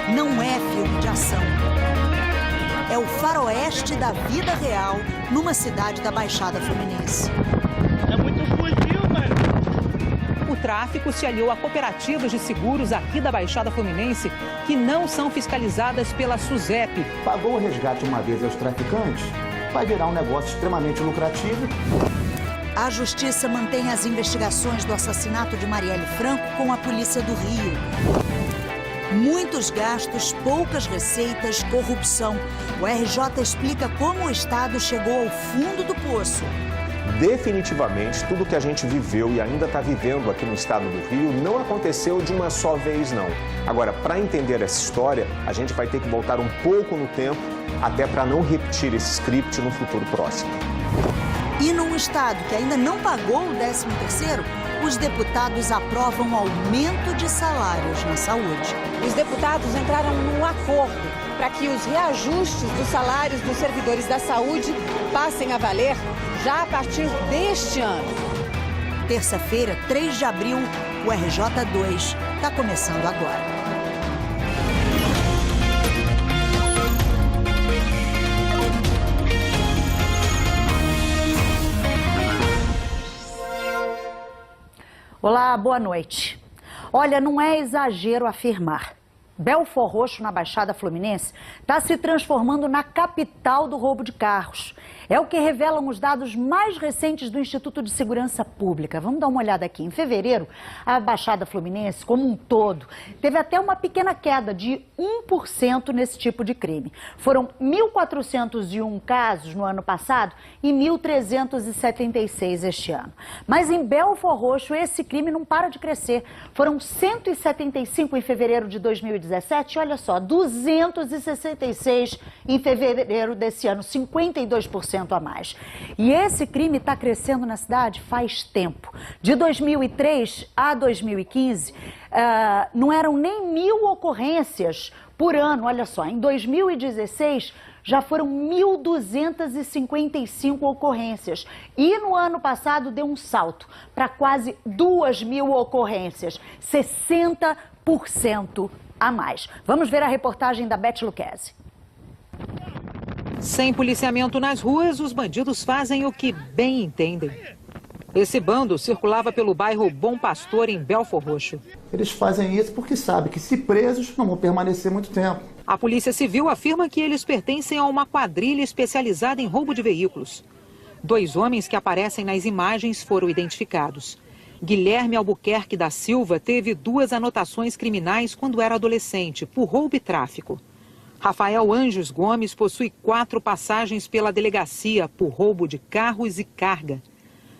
não é filme de ação. É o faroeste da vida real numa cidade da Baixada Fluminense. É muito fuzil, velho. O tráfico se aliou a cooperativas de seguros aqui da Baixada Fluminense que não são fiscalizadas pela SUSEP. Pagou o resgate uma vez aos traficantes, vai virar um negócio extremamente lucrativo. A Justiça mantém as investigações do assassinato de Marielle Franco com a Polícia do Rio. Muitos gastos, poucas receitas, corrupção. O RJ explica como o Estado chegou ao fundo do poço. Definitivamente, tudo que a gente viveu e ainda está vivendo aqui no estado do Rio não aconteceu de uma só vez, não. Agora, para entender essa história, a gente vai ter que voltar um pouco no tempo, até para não repetir esse script no futuro próximo. E num estado que ainda não pagou o 13º, os deputados aprovam aumento de salários na saúde. Os deputados entraram num acordo para que os reajustes dos salários dos servidores da saúde passem a valer já a partir deste ano. Terça-feira, 3 de abril, o RJ2 está começando agora. Olá, boa noite. Olha, não é exagero afirmar. Belfor Roxo, na Baixada Fluminense, está se transformando na capital do roubo de carros. É o que revelam os dados mais recentes do Instituto de Segurança Pública. Vamos dar uma olhada aqui. Em fevereiro, a Baixada Fluminense, como um todo, teve até uma pequena queda de 1% nesse tipo de crime. Foram 1.401 casos no ano passado e 1.376 este ano. Mas em Belfor Roxo, esse crime não para de crescer. Foram 175 em fevereiro de 2017, olha só, 266 em fevereiro desse ano, 52% a mais. E esse crime está crescendo na cidade faz tempo. De 2003 a 2015, não eram nem 1.000 ocorrências por ano, olha só. Em 2016, já foram 1.255 ocorrências. E no ano passado deu um salto para quase 2.000 ocorrências, 60% a mais. Vamos ver a reportagem da Beth Lucchesi. Sem policiamento nas ruas, os bandidos fazem o que bem entendem. Esse bando circulava pelo bairro Bom Pastor, em Belfor Roxo. Eles fazem isso porque sabem que, se presos, não vão permanecer muito tempo. A Polícia Civil afirma que eles pertencem a uma quadrilha especializada em roubo de veículos. 2 homens que aparecem nas imagens foram identificados. Guilherme Albuquerque da Silva teve 2 anotações criminais quando era adolescente, por roubo e tráfico. Rafael Anjos Gomes possui 4 passagens pela delegacia por roubo de carros e carga.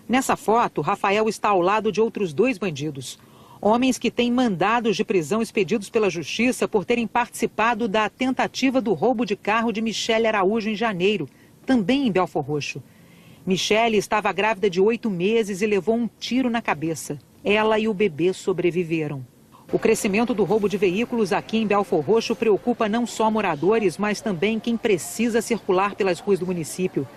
Nessa foto, Rafael está ao lado de outros 2 bandidos. Homens que têm mandados de prisão expedidos pela Justiça por terem participado da tentativa do roubo de carro de Michele Araújo em janeiro, também em Belfor Roxo. Michele estava grávida de 8 meses e levou um tiro na cabeça. Ela e o bebê sobreviveram. O crescimento do roubo de veículos aqui em Belfor Roxo preocupa não só moradores, mas também quem precisa circular pelas ruas do município.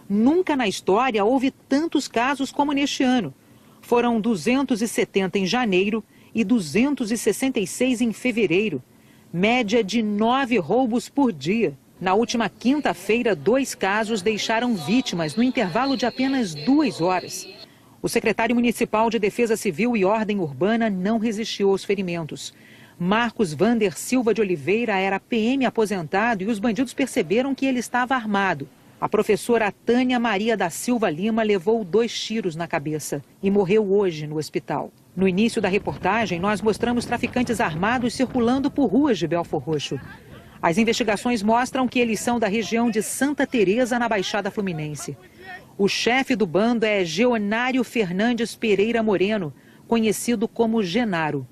Nunca na história houve tantos casos como neste ano. Foram 270 em janeiro e 266 em fevereiro. Média de 9 roubos por dia. Na última quinta-feira, 2 casos deixaram vítimas no intervalo de apenas 2 horas. O secretário municipal de Defesa Civil e Ordem Urbana não resistiu aos ferimentos. Marcos Vander Silva de Oliveira era PM aposentado e os bandidos perceberam que ele estava armado. A professora Tânia Maria da Silva Lima levou 2 tiros na cabeça e morreu hoje no hospital. No início da reportagem, nós mostramos traficantes armados circulando por ruas de Belfor Roxo. As investigações mostram que eles são da região de Santa Teresa, na Baixada Fluminense. O chefe do bando é Geonário Fernandes Pereira Moreno, conhecido como Genaro.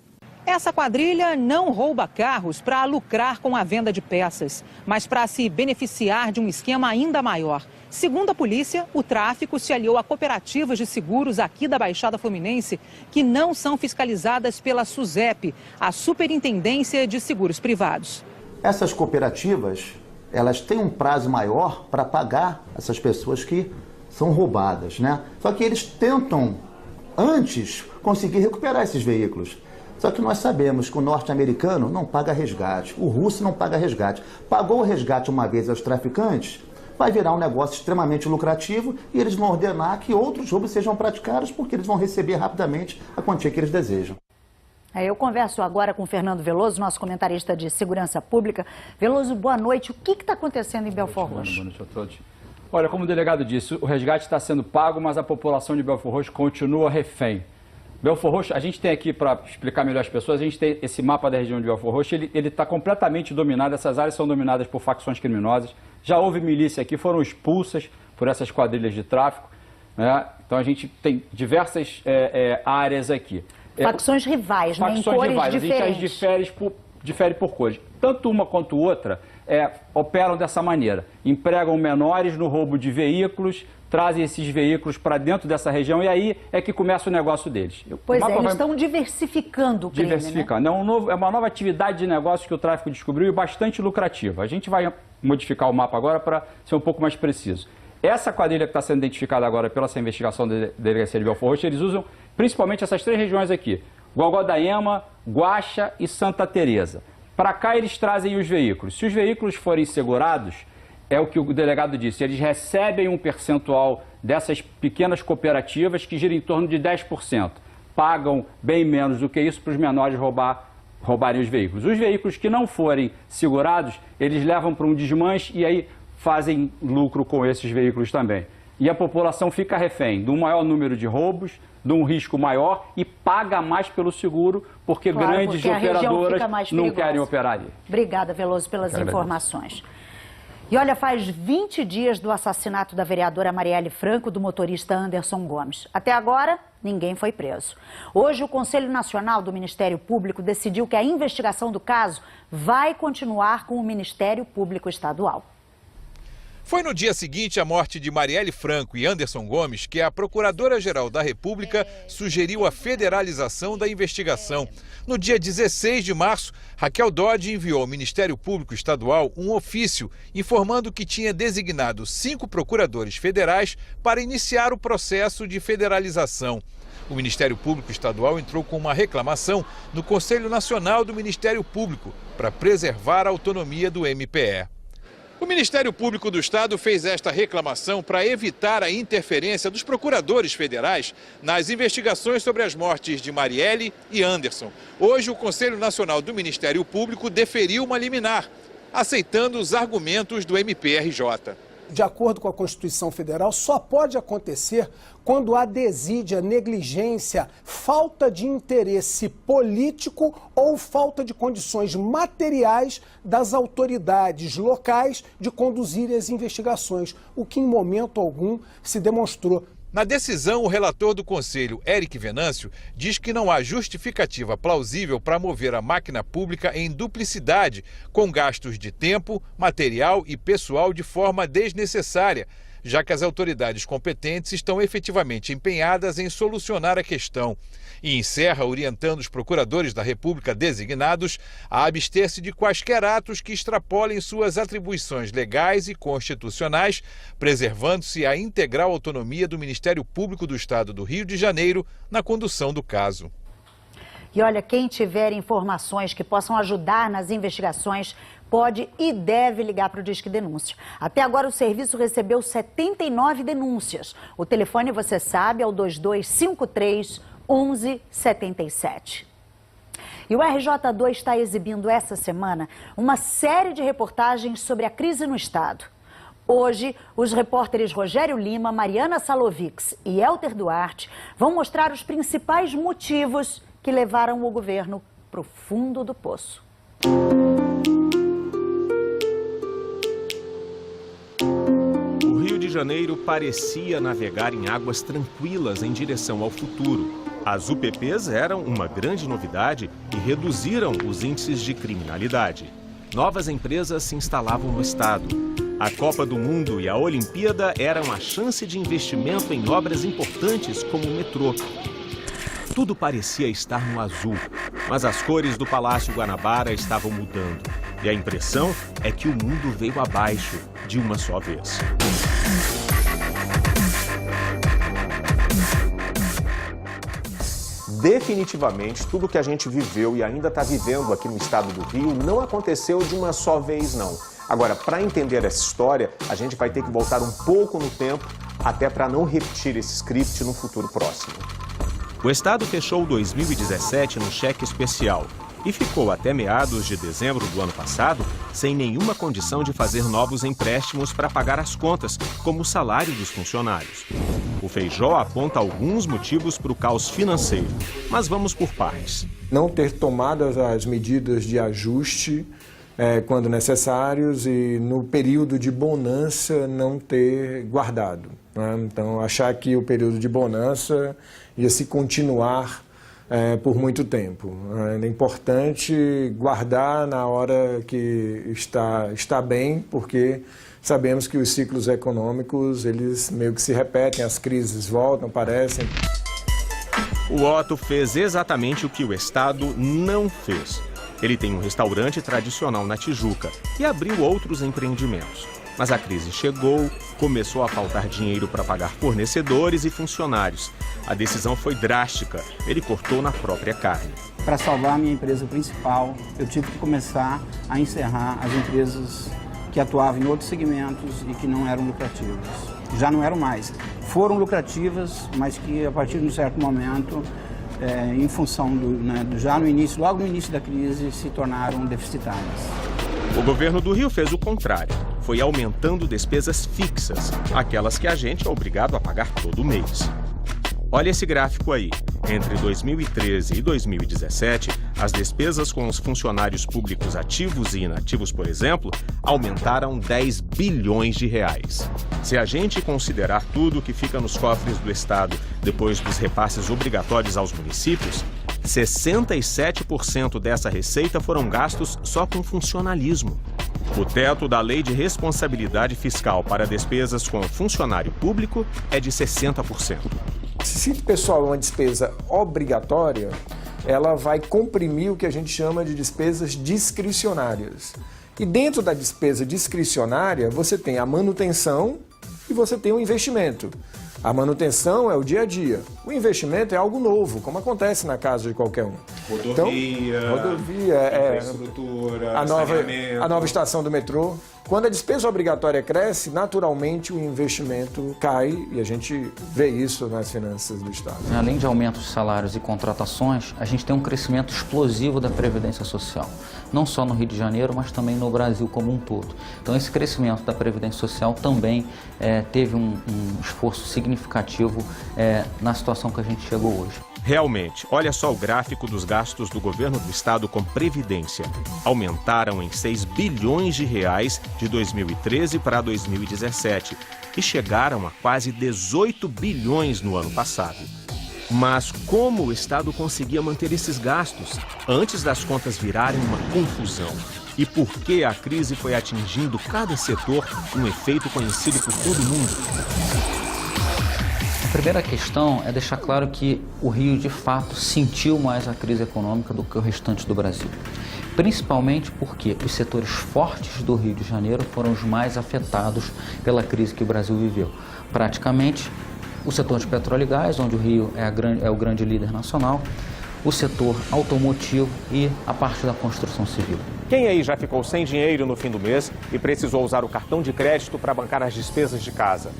Essa quadrilha não rouba carros para lucrar com a venda de peças, mas para se beneficiar de um esquema ainda maior. Segundo a polícia, o tráfico se aliou a cooperativas de seguros aqui da Baixada Fluminense que não são fiscalizadas pela SUSEP, a Superintendência de Seguros Privados. Essas cooperativas, elas têm um prazo maior para pagar essas pessoas que são roubadas, né? Só que eles tentam, antes, conseguir recuperar esses veículos. Só que nós sabemos que o norte-americano não paga resgate, o russo não paga resgate. Pagou o resgate uma vez aos traficantes, vai virar um negócio extremamente lucrativo e eles vão ordenar que outros roubos sejam praticados porque eles vão receber rapidamente a quantia que eles desejam. Eu converso agora com o Fernando Veloso, nosso comentarista de segurança pública. Veloso, boa noite. O que está acontecendo em Belford Roxo? Boa noite a todos. Olha, como o delegado disse, o resgate está sendo pago, mas a população de Belford Roxo continua refém. Belford Roxo, a gente tem aqui, para explicar melhor às pessoas, a gente tem esse mapa da região de Belford Roxo, ele está completamente dominado, essas áreas são dominadas por facções criminosas. Já houve milícia aqui, foram expulsas por essas quadrilhas de tráfico, né? Então a gente tem diversas áreas aqui. Facções rivais, né? Em cores rivais. diferentes. A gente difere por cores. Tanto uma quanto outra operam dessa maneira. Empregam menores no roubo de veículos, trazem esses veículos para dentro dessa região e aí é que começa o negócio deles. Pois é, eles estão diversificando o crime, diversificando. Né? É uma nova atividade de negócio que o tráfico descobriu e bastante lucrativa. A gente vai modificar o mapa agora para ser um pouco mais preciso. Essa quadrilha que está sendo identificada agora pela essa investigação da Delegacia de Belford Roxo, eles usam principalmente essas 3 regiões aqui, Gogódaema, Guaxa e Santa Teresa. Para cá eles trazem os veículos. Se os veículos forem segurados, é o que o delegado disse, eles recebem um percentual dessas pequenas cooperativas que gira em torno de 10%. Pagam bem menos do que isso para os menores roubarem os veículos. Os veículos que não forem segurados, eles levam para um desmanche e aí fazem lucro com esses veículos também. E a população fica refém de um maior número de roubos, de um risco maior e paga mais pelo seguro, porque grandes operadoras não querem operar ali. Obrigada, Veloso, pelas informações. E olha, faz 20 dias do assassinato da vereadora Marielle Franco, do motorista Anderson Gomes. Até agora, ninguém foi preso. Hoje, o Conselho Nacional do Ministério Público decidiu que a investigação do caso vai continuar com o Ministério Público Estadual. Foi no dia seguinte à morte de Marielle Franco e Anderson Gomes que a Procuradora-Geral da República sugeriu a federalização da investigação. No dia 16 de março, Raquel Dodge enviou ao Ministério Público Estadual um ofício informando que tinha designado 5 procuradores federais para iniciar o processo de federalização. O Ministério Público Estadual entrou com uma reclamação no Conselho Nacional do Ministério Público para preservar a autonomia do MPE. O Ministério Público do Estado fez esta reclamação para evitar a interferência dos procuradores federais nas investigações sobre as mortes de Marielle e Anderson. Hoje, o Conselho Nacional do Ministério Público deferiu uma liminar, aceitando os argumentos do MPRJ. De acordo com a Constituição Federal, só pode acontecer quando há desídia, negligência, falta de interesse político ou falta de condições materiais das autoridades locais de conduzir as investigações, o que em momento algum se demonstrou. Na decisão, o relator do Conselho, Eric Venâncio, diz que não há justificativa plausível para mover a máquina pública em duplicidade, com gastos de tempo, material e pessoal de forma desnecessária, já que as autoridades competentes estão efetivamente empenhadas em solucionar a questão. E encerra orientando os procuradores da República designados a abster-se de quaisquer atos que extrapolem suas atribuições legais e constitucionais, preservando-se a integral autonomia do Ministério Público do Estado do Rio de Janeiro na condução do caso. E olha, quem tiver informações que possam ajudar nas investigações pode e deve ligar para o Disque Denúncia. Até agora o serviço recebeu 79 denúncias. O telefone, você sabe, é o 2253-1177. E o RJ2 está exibindo essa semana uma série de reportagens sobre a crise no Estado. Hoje, os repórteres Rogério Lima, Mariana Salovics e Elter Duarte vão mostrar os principais motivos que levaram o governo para o fundo do poço. O Rio de Janeiro parecia navegar em águas tranquilas em direção ao futuro. As UPPs eram uma grande novidade e reduziram os índices de criminalidade. Novas empresas se instalavam no estado. A Copa do Mundo e a Olimpíada eram a chance de investimento em obras importantes como o metrô. Tudo parecia estar no azul, mas as cores do Palácio Guanabara estavam mudando. E a impressão é que o mundo veio abaixo de uma só vez. Definitivamente, tudo que a gente viveu e ainda está vivendo aqui no estado do Rio não aconteceu de uma só vez, não. Agora, para entender essa história, a gente vai ter que voltar um pouco no tempo, até para não repetir esse script no futuro próximo. O estado fechou 2017 no cheque especial e ficou até meados de dezembro do ano passado sem nenhuma condição de fazer novos empréstimos para pagar as contas, como o salário dos funcionários. O Feijó aponta alguns motivos para o caos financeiro, mas vamos por partes. Não ter tomado as medidas de ajuste quando necessários e no período de bonança não ter guardado, né? Então, achar que o período de bonança ia se continuar por muito tempo. É importante guardar na hora que está bem, porque sabemos que os ciclos econômicos, eles meio que se repetem, as crises voltam, aparecem. O Otto fez exatamente o que o Estado não fez. Ele tem um restaurante tradicional na Tijuca e abriu outros empreendimentos. Mas a crise chegou, começou a faltar dinheiro para pagar fornecedores e funcionários. A decisão foi drástica, ele cortou na própria carne. Para salvar a minha empresa principal, eu tive que começar a encerrar as empresas que atuavam em outros segmentos e que não eram lucrativas. Já não eram mais. Foram lucrativas, mas que a partir de um certo momento, em função já no início, logo no início da crise, se tornaram deficitárias. O governo do Rio fez o contrário. Foi aumentando despesas fixas, aquelas que a gente é obrigado a pagar todo mês. Olha esse gráfico aí. Entre 2013 e 2017, as despesas com os funcionários públicos ativos e inativos, por exemplo, aumentaram 10 bilhões de reais. Se a gente considerar tudo que fica nos cofres do Estado depois dos repasses obrigatórios aos municípios, 67% dessa receita foram gastos só com funcionalismo. O teto da Lei de Responsabilidade Fiscal para despesas com funcionário público é de 60%. Se o pessoal é uma despesa obrigatória, ela vai comprimir o que a gente chama de despesas discricionárias. E dentro da despesa discricionária, você tem a manutenção e você tem o investimento. A manutenção é o dia a dia. O investimento é algo novo, como acontece na casa de qualquer um. Rodovia, infraestrutura, a nova estação do metrô. Quando a despesa obrigatória cresce, naturalmente o investimento cai e a gente vê isso nas finanças do Estado. Além de aumento de salários e contratações, a gente tem um crescimento explosivo da Previdência Social. Não só no Rio de Janeiro, mas também no Brasil como um todo. Então esse crescimento da Previdência Social também teve um esforço significativo na situação que a gente chegou hoje. Realmente, olha só o gráfico dos gastos do governo do estado com Previdência. Aumentaram em 6 bilhões de reais de 2013 para 2017 e chegaram a quase 18 bilhões no ano passado. Mas como o estado conseguia manter esses gastos antes das contas virarem uma confusão? E por que a crise foi atingindo cada setor, um efeito conhecido por todo mundo? A primeira questão é deixar claro que o Rio, de fato, sentiu mais a crise econômica do que o restante do Brasil. Principalmente porque os setores fortes do Rio de Janeiro foram os mais afetados pela crise que o Brasil viveu. Praticamente, o setor de petróleo e gás, onde o Rio é o grande líder nacional, o setor automotivo e a parte da construção civil. Quem aí já ficou sem dinheiro no fim do mês e precisou usar o cartão de crédito para bancar as despesas de casa?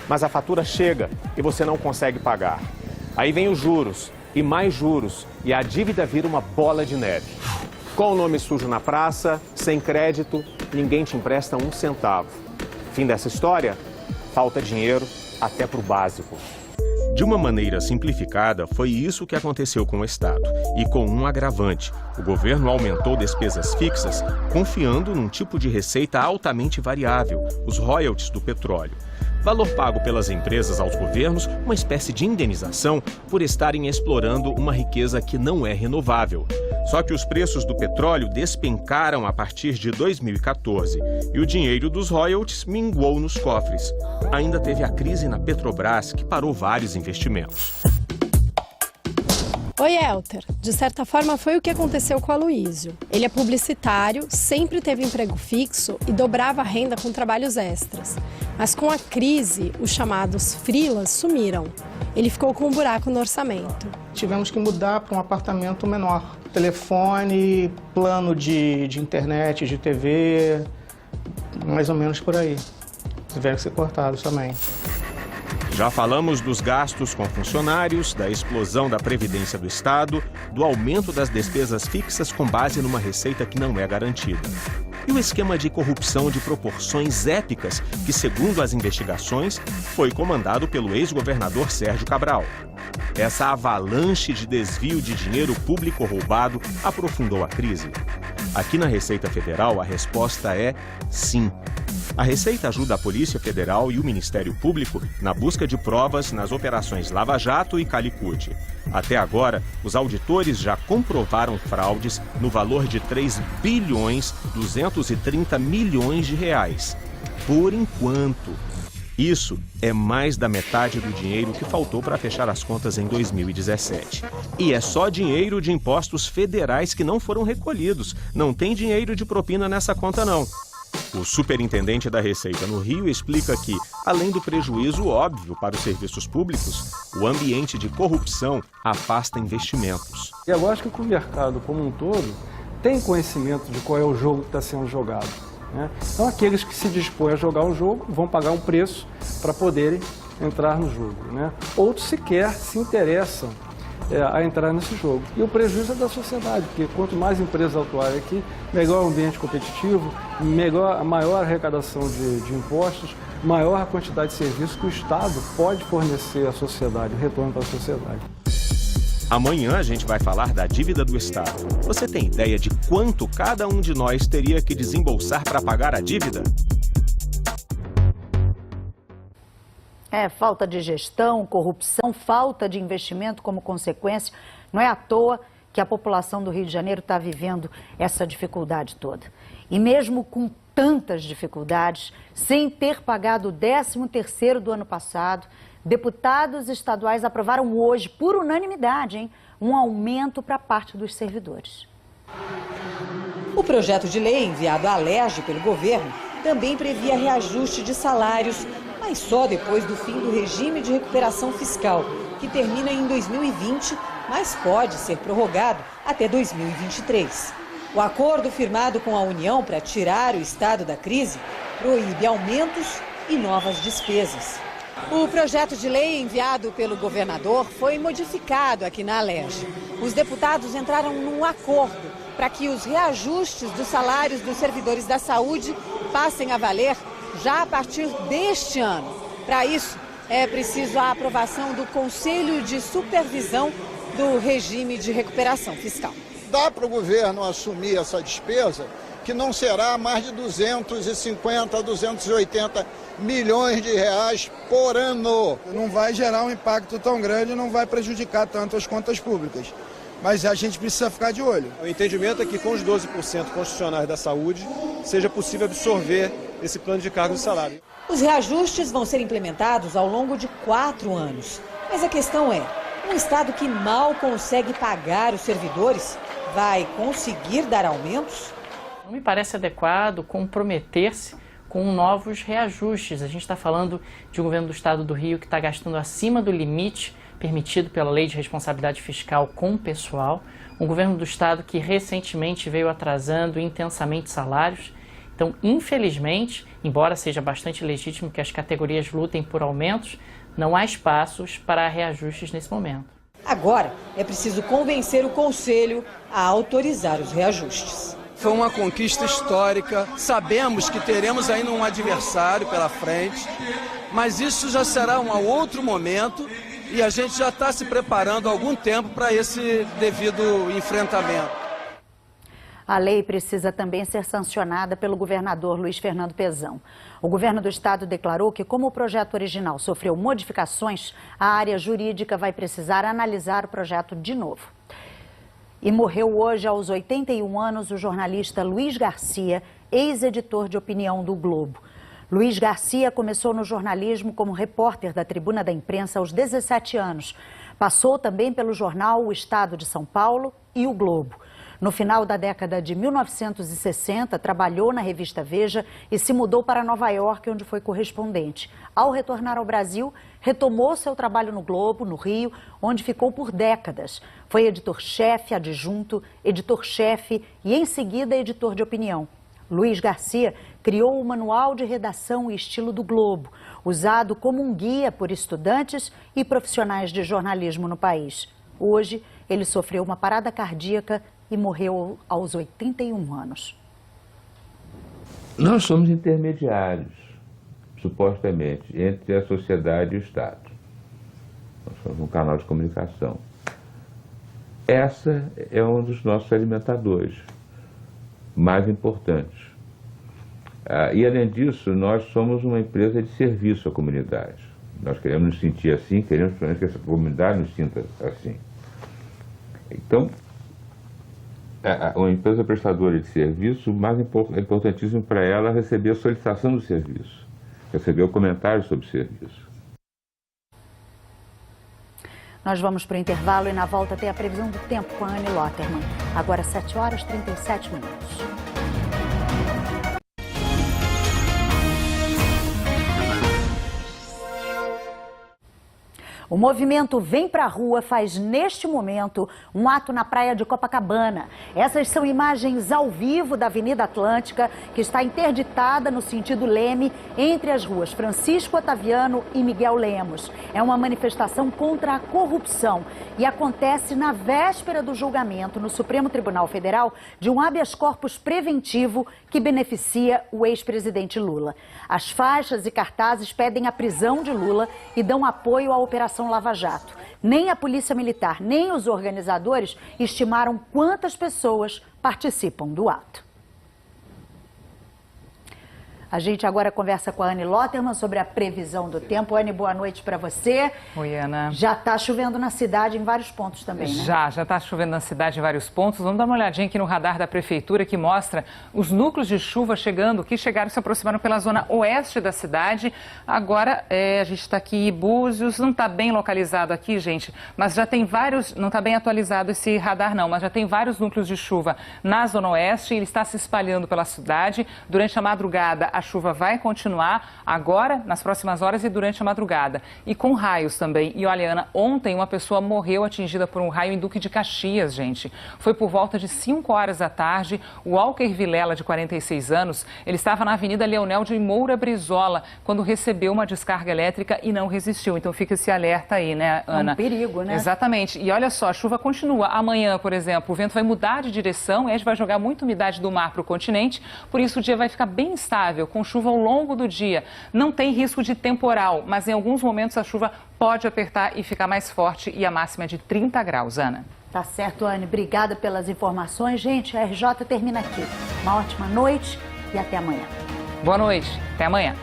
Mas a fatura chega e você não consegue pagar. Aí vem os juros e mais juros e a dívida vira uma bola de neve. Com o nome sujo na praça, sem crédito, ninguém te empresta um centavo. Fim dessa história? Falta dinheiro até para o básico. De uma maneira simplificada, foi isso que aconteceu com o Estado. E com um agravante, o governo aumentou despesas fixas, confiando num tipo de receita altamente variável, os royalties do petróleo. Valor pago pelas empresas aos governos, uma espécie de indenização por estarem explorando uma riqueza que não é renovável. Só que os preços do petróleo despencaram a partir de 2014 e o dinheiro dos royalties minguou nos cofres. Ainda teve a crise na Petrobras, que parou vários investimentos. Oi, Elter. De certa forma, foi o que aconteceu com o Aloísio. Ele é publicitário, sempre teve emprego fixo e dobrava a renda com trabalhos extras. Mas com a crise, os chamados freelas sumiram. ele ficou com um buraco no orçamento. Tivemos que mudar para um apartamento menor. Telefone, plano de internet, de TV, mais ou menos por aí. Tiveram que ser cortados também. Já falamos dos gastos com funcionários, da explosão da Previdência do Estado, do aumento das despesas fixas com base numa receita que não é garantida. E o esquema de corrupção de proporções épicas que, segundo as investigações, foi comandado pelo ex-governador Sérgio Cabral. Essa avalanche de desvio de dinheiro público roubado aprofundou a crise. Aqui na Receita Federal, a resposta é sim. A Receita ajuda a Polícia Federal e o Ministério Público na busca de provas nas operações Lava Jato e Calicut. Até agora, os auditores já comprovaram fraudes no valor de 3,230 bilhões de reais. Por enquanto. Isso é mais da metade do dinheiro que faltou para fechar as contas em 2017. E é só dinheiro de impostos federais que não foram recolhidos. Não tem dinheiro de propina nessa conta, não. O superintendente da Receita no Rio explica que, além do prejuízo óbvio para os serviços públicos, o ambiente de corrupção afasta investimentos. E eu acho que o mercado como um todo tem conhecimento de qual é o jogo que está sendo jogado, né? Então, aqueles que se dispõem a jogar o jogo vão pagar um preço para poderem entrar no jogo, né? Outros sequer se interessam a entrar nesse jogo. E o prejuízo é da sociedade, porque quanto mais empresas atuarem aqui, melhor o ambiente competitivo, maior arrecadação de impostos, maior a quantidade de serviços que o Estado pode fornecer à sociedade, retorno para a sociedade. Amanhã a gente vai falar da dívida do Estado. Você tem ideia de quanto cada um de nós teria que desembolsar para pagar a dívida? Falta de gestão, corrupção, falta de investimento como consequência. Não é à toa que a população do Rio de Janeiro está vivendo essa dificuldade toda. E mesmo com tantas dificuldades, sem ter pagado o 13º do ano passado, deputados estaduais aprovaram hoje, por unanimidade, um aumento para parte dos servidores. O projeto de lei enviado à Alerj pelo governo também previa reajuste de salários, mas só depois do fim do regime de recuperação fiscal, que termina em 2020, mas pode ser prorrogado até 2023. O acordo firmado com a União para tirar o Estado da crise proíbe aumentos e novas despesas. O projeto de lei enviado pelo governador foi modificado aqui na Alerj. Os deputados entraram num acordo para que os reajustes dos salários dos servidores da saúde passem a valer já a partir deste ano. Para isso, é preciso a aprovação do Conselho de Supervisão do Regime de Recuperação Fiscal. Dá para o governo assumir essa despesa, que não será mais de 250, 280 milhões de reais por ano. Não vai gerar um impacto tão grande, não vai prejudicar tanto as contas públicas. Mas a gente precisa ficar de olho. O entendimento é que com os 12% constitucionais da saúde, seja possível absorver esse plano de cargos e salário. Os reajustes vão ser implementados ao longo de 4 anos. Mas a questão é, um Estado que mal consegue pagar os servidores vai conseguir dar aumentos? Não me parece adequado comprometer-se com novos reajustes. A gente está falando de um governo do Estado do Rio que está gastando acima do limite permitido pela Lei de Responsabilidade Fiscal com o pessoal. Um governo do Estado que recentemente veio atrasando intensamente salários. Então, infelizmente, embora seja bastante legítimo que as categorias lutem por aumentos, não há espaços para reajustes nesse momento. Agora, é preciso convencer o Conselho a autorizar os reajustes. Foi uma conquista histórica, sabemos que teremos ainda um adversário pela frente, mas isso já será um outro momento e a gente já está se preparando há algum tempo para esse devido enfrentamento. A lei precisa também ser sancionada pelo governador Luiz Fernando Pezão. O governo do estado declarou que, como o projeto original sofreu modificações, a área jurídica vai precisar analisar o projeto de novo. E morreu hoje, aos 81 anos, o jornalista Luiz Garcia, ex-editor de opinião do Globo. Luiz Garcia começou no jornalismo como repórter da Tribuna da Imprensa aos 17 anos. Passou também pelo jornal O Estado de São Paulo e o Globo. No final da década de 1960, trabalhou na revista Veja e se mudou para Nova York, onde foi correspondente. Ao retornar ao Brasil, retomou seu trabalho no Globo, no Rio, onde ficou por décadas. Foi editor-chefe, adjunto, editor-chefe e, em seguida, editor de opinião. Luiz Garcia criou o Manual de Redação e Estilo do Globo, usado como um guia por estudantes e profissionais de jornalismo no país. Hoje, ele sofreu uma parada cardíaca e morreu aos 81 anos. Nós somos intermediários, supostamente, entre a sociedade e o Estado. Nós somos um canal de comunicação. Essa é um dos nossos alimentadores mais importantes. E, além disso, nós somos uma empresa de serviço à comunidade. Nós queremos nos sentir assim, queremos que essa comunidade nos sinta assim. Então, uma empresa prestadora de serviço, o mais importantíssimo para ela é receber a solicitação do serviço, receber o comentário sobre o serviço. Nós vamos para o intervalo e na volta tem a previsão do tempo com a Anne Lotterman. Agora 7 horas e 37 minutos. O movimento Vem Pra Rua faz, neste momento, um ato na praia de Copacabana. Essas são imagens ao vivo da Avenida Atlântica, que está interditada no sentido Leme, entre as ruas Francisco Otaviano e Miguel Lemos. É uma manifestação contra a corrupção e acontece na véspera do julgamento no Supremo Tribunal Federal de um habeas corpus preventivo que beneficia o ex-presidente Lula. As faixas e cartazes pedem a prisão de Lula e dão apoio à Operação Lava Jato. Nem a Polícia Militar, nem os organizadores estimaram quantas pessoas participam do ato. A gente agora conversa com a Anne Lotterman sobre a previsão do tempo. Anne, boa noite para você. Oi, Ana. Já está chovendo na cidade em vários pontos também, né? Já está chovendo na cidade em vários pontos. Vamos dar uma olhadinha aqui no radar da Prefeitura que mostra os núcleos de chuva chegando, que chegaram, se aproximaram pela zona oeste da cidade. Agora, a gente está aqui em Búzios, não está bem localizado aqui, gente, mas já tem vários, não está bem atualizado esse radar não, mas já tem vários núcleos de chuva na zona oeste, ele está se espalhando pela cidade. Durante a madrugada, a chuva vai continuar agora, nas próximas horas e durante a madrugada. E com raios também. E olha, Ana, ontem uma pessoa morreu atingida por um raio em Duque de Caxias, gente. Foi por volta de 5 horas da tarde. O Walker Vilela, de 46 anos, ele estava na Avenida Leonel de Moura Brizola, quando recebeu uma descarga elétrica e não resistiu. Então fica esse alerta aí, né, Ana? É um perigo, né? Exatamente. E olha só, a chuva continua. Amanhã, por exemplo, o vento vai mudar de direção e a gente vai jogar muita umidade do mar para o continente. Por isso o dia vai ficar bem instável, com chuva ao longo do dia. Não tem risco de temporal, mas em alguns momentos a chuva pode apertar e ficar mais forte e a máxima é de 30 graus, Ana. Tá certo, Anne. Obrigada pelas informações. Gente, a RJ termina aqui. Uma ótima noite e até amanhã. Boa noite. Até amanhã.